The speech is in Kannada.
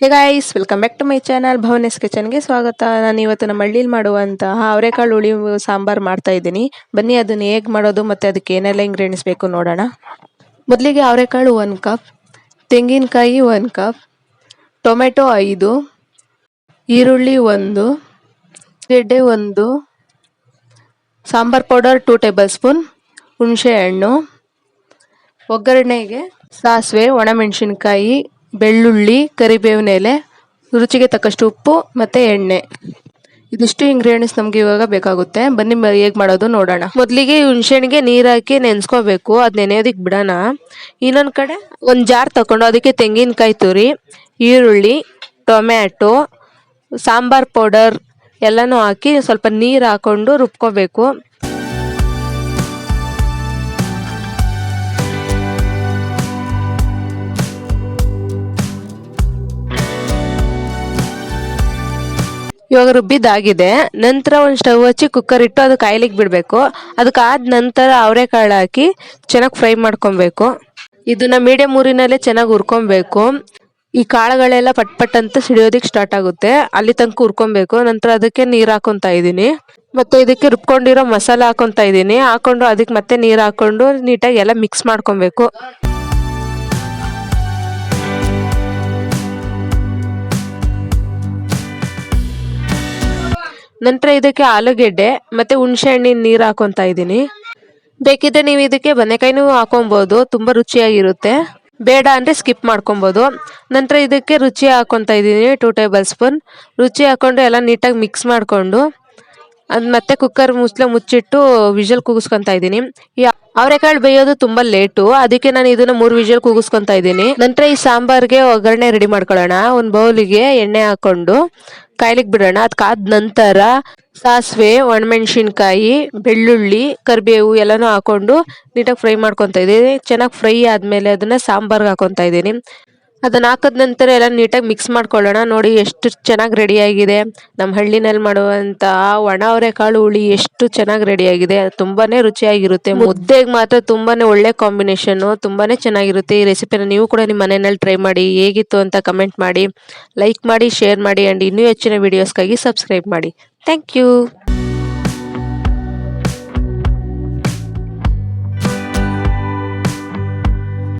Hey guys, welcome back to my channel Bhavanesh ಕಿಚನ್ಗೆ ಸ್ವಾಗತ. ನಾನು ಇವತ್ತು ನಮ್ಮ ಹಳ್ಳಿಲಿ ಮಾಡುವಂತಹ ಅವರೆಕಾಳು ಹುಳಿ ಸಾಂಬಾರು ಮಾಡ್ತಾ ಇದ್ದೀನಿ. ಬನ್ನಿ ಅದನ್ನು ಹೇಗೆ ಮಾಡೋದು ಮತ್ತು ಅದಕ್ಕೆ ಏನೆಲ್ಲ ಇಂಗ್ರೀಡಿಯೆಂಟ್ಸ್ ಬೇಕು ನೋಡೋಣ. ಮೊದಲಿಗೆ ಅವರೆಕಾಳು 1 ಕಪ್, ತೆಂಗಿನಕಾಯಿ 1 ಕಪ್, ಟೊಮೆಟೊ 5, ಈರುಳ್ಳಿ 1, ಗೆಡ್ಡೆ 1, ಸಾಂಬಾರ್ ಪೌಡರ್ 2 ಟೇಬಲ್ ಸ್ಪೂನ್, ಹುಣಸೆ ಹಣ್ಣು, ಒಗ್ಗರಣೆಗೆ ಸಾಸಿವೆ, ಒಣಮೆಣಸಿನ್ಕಾಯಿ, ಬೆಳ್ಳುಳ್ಳಿ, ಕರಿಬೇವಿನ ಎಲೆ, ರುಚಿಗೆ ತಕ್ಕಷ್ಟು ಉಪ್ಪು ಮತ್ತು ಎಣ್ಣೆ. ಇದಿಷ್ಟು ಇಂಗ್ರೀಡಿಯೆಂಟ್ಸ್ ನಮ್ಗೆ ಇವಾಗ ಬೇಕಾಗುತ್ತೆ. ಬನ್ನಿ ಹೇಗೆ ಮಾಡೋದು ನೋಡೋಣ. ಮೊದಲಿಗೆ ಹುಣಸೆಹಣ್ಣಿಗೆ ನೀರು ಹಾಕಿ ನೆನೆಸ್ಕೋಬೇಕು, ಅದು ನೆನೆಯೋದಕ್ಕೆ ಬಿಡೋಣ. ಇನ್ನೊಂದು ಕಡೆ ಒಂದು ಜಾರ್ ತಗೊಂಡು ಅದಕ್ಕೆ ತೆಂಗಿನಕಾಯಿ ತುರಿ, ಈರುಳ್ಳಿ, ಟೊಮ್ಯಾಟೊ, ಸಾಂಬಾರ್ ಪೌಡರ್ ಎಲ್ಲನೂ ಹಾಕಿ ಸ್ವಲ್ಪ ನೀರು ಹಾಕ್ಕೊಂಡು ರುಬ್ಕೋಬೇಕು. ಇವಾಗ ರುಬ್ಬಿದ್ದಾಗಿದೆ. ನಂತರ ಒಂದು ಸ್ಟವ್ ಹಚ್ಚಿ ಕುಕ್ಕರ್ ಇಟ್ಟು ಅದು ಕಾಯ್ಲಿಕ್ಕೆ ಬಿಡಬೇಕು. ಅದಕ್ಕಾದ ನಂತರ ಅವರೆಕಾಳು ಹಾಕಿ ಚೆನ್ನಾಗಿ ಫ್ರೈ ಮಾಡ್ಕೊಬೇಕು. ಇದನ್ನ ಮೀಡಿಯಂ ಊರಿನಲ್ಲೇ ಚೆನ್ನಾಗಿ ಹುರ್ಕೊಬೇಕು. ಈ ಕಾಳುಗಳೆಲ್ಲ ಪಟ್ ಪಟ್ ಅಂತ ಸಿಡಿಯೋದಕ್ಕೆ ಸ್ಟಾರ್ಟ್ ಆಗುತ್ತೆ, ಅಲ್ಲಿ ತನಕ ಹುರ್ಕೊಬೇಕು. ನಂತರ ಅದಕ್ಕೆ ನೀರು ಹಾಕೊತಾ ಇದ್ದೀನಿ, ಮತ್ತೆ ಇದಕ್ಕೆ ರುಬ್ಕೊಂಡಿರೋ ಮಸಾಲ ಹಾಕೊತಾ ಇದ್ದೀನಿ. ಹಾಕೊಂಡು ಅದಕ್ಕೆ ಮತ್ತೆ ನೀರು ಹಾಕೊಂಡು ನೀಟಾಗಿ ಎಲ್ಲ ಮಿಕ್ಸ್ ಮಾಡ್ಕೊಬೇಕು. ನಂತರ ಇದಕ್ಕೆ ಆಲೂಗೆಡ್ಡೆ ಮತ್ತೆ ಹುಣಸೆ ಹಣ್ಣಿನ ನೀರು ಹಾಕೊತಾ ಇದ್ದೀನಿ. ಬೇಕಿದ್ರೆ ನೀವು ಇದಕ್ಕೆ ಬದನೆಕಾಯಿನೂ ಹಾಕೊಬೋದು, ತುಂಬಾ ರುಚಿಯಾಗಿರುತ್ತೆ. ಬೇಡ ಅಂದ್ರೆ ಸ್ಕಿಪ್ ಮಾಡ್ಕೊಬೋದು. ನಂತರ ಇದಕ್ಕೆ ರುಚಿ ಹಾಕೊತಾ ಇದ್ದೀನಿ 2 ಟೇಬಲ್ ಸ್ಪೂನ್. ರುಚಿ ಹಾಕೊಂಡು ಎಲ್ಲ ನೀಟಾಗಿ ಮಿಕ್ಸ್ ಮಾಡಿಕೊಂಡು ಅದು ಮತ್ತೆ ಕುಕ್ಕರ್ ಮುಚ್ಚಿಟ್ಟು ವಿಷಲ್ ಕೂಗಿಸ್ಕೊತಾ ಇದ್ದೀನಿ. ಈ ಅವರೆಕಾಳು ಬೇಯೋದು ತುಂಬಾ ಲೇಟು, ಅದಕ್ಕೆ ನಾನು ಇದನ್ನ 3 ವಿಷಲ್ ಕೂಗಿಸ್ಕೊತಾ ಇದ್ದೀನಿ. ನಂತರ ಈ ಸಾಂಬಾರ್ಗೆ ಒಗ್ಗರಣೆ ರೆಡಿ ಮಾಡ್ಕೊಳ್ಳೋಣ. ಒಂದು ಬೌಲಿಗೆ ಎಣ್ಣೆ ಹಾಕೊಂಡು ಕಾಯ್ಲಿಕ್ಕೆ ಬಿಡೋಣ. ಅದಕ್ಕಾದ ನಂತರ ಸಾಸಿವೆ, ಒಣಮೆಣಸಿನ್ಕಾಯಿ, ಬೆಳ್ಳುಳ್ಳಿ, ಕರಿಬೇವು ಎಲ್ಲನೂ ಹಾಕೊಂಡು ನೀಟಾಗಿ ಫ್ರೈ ಮಾಡ್ಕೊತಾ ಇದ್ದೀನಿ. ಚೆನ್ನಾಗಿ ಫ್ರೈ ಆದಮೇಲೆ ಅದನ್ನ ಸಾಂಬಾರ್ಗೆ ಹಾಕೊತಾ ಇದ್ದೀನಿ. ಅದನ್ನ ಹಾಕಿದ ನಂತರ ಎಲ್ಲ ನೀಟಾಗಿ ಮಿಕ್ಸ್ ಮಾಡ್ಕೊಳ್ಳೋಣ. ನೋಡಿ ಎಷ್ಟು ಚೆನ್ನಾಗಿ ರೆಡಿಯಾಗಿದೆ. ನಮ್ಮ ಹಳ್ಳಿನಲ್ಲಿ ಮಾಡುವಂತಹ ಒಣ ಅವರೆಕಾಳು ಹುಳಿ ಎಷ್ಟು ಚೆನ್ನಾಗಿ ರೆಡಿಯಾಗಿದೆ. ತುಂಬಾನೇ ರುಚಿಯಾಗಿರುತ್ತೆ. ಮುದ್ದೆಗೆ ಮಾತ್ರ ತುಂಬಾನೇ ಒಳ್ಳೆ ಕಾಂಬಿನೇಷನ್, ತುಂಬಾನೇ ಚೆನ್ನಾಗಿರುತ್ತೆ. ಈ ರೆಸಿಪಿನ ನೀವು ಕೂಡ ನಿಮ್ಮ ಮನೆಯಲ್ಲಿ ಟ್ರೈ ಮಾಡಿ. ಹೇಗಿತ್ತು ಅಂತ ಕಮೆಂಟ್ ಮಾಡಿ, ಲೈಕ್ ಮಾಡಿ, ಶೇರ್ ಮಾಡಿ ಅಂಡ್ ಇನ್ನೂ ಹೆಚ್ಚಿನ ವಿಡಿಯೋಸ್ಗಾಗಿ ಸಬ್ಸ್ಕ್ರೈಬ್ ಮಾಡಿ. Thank you.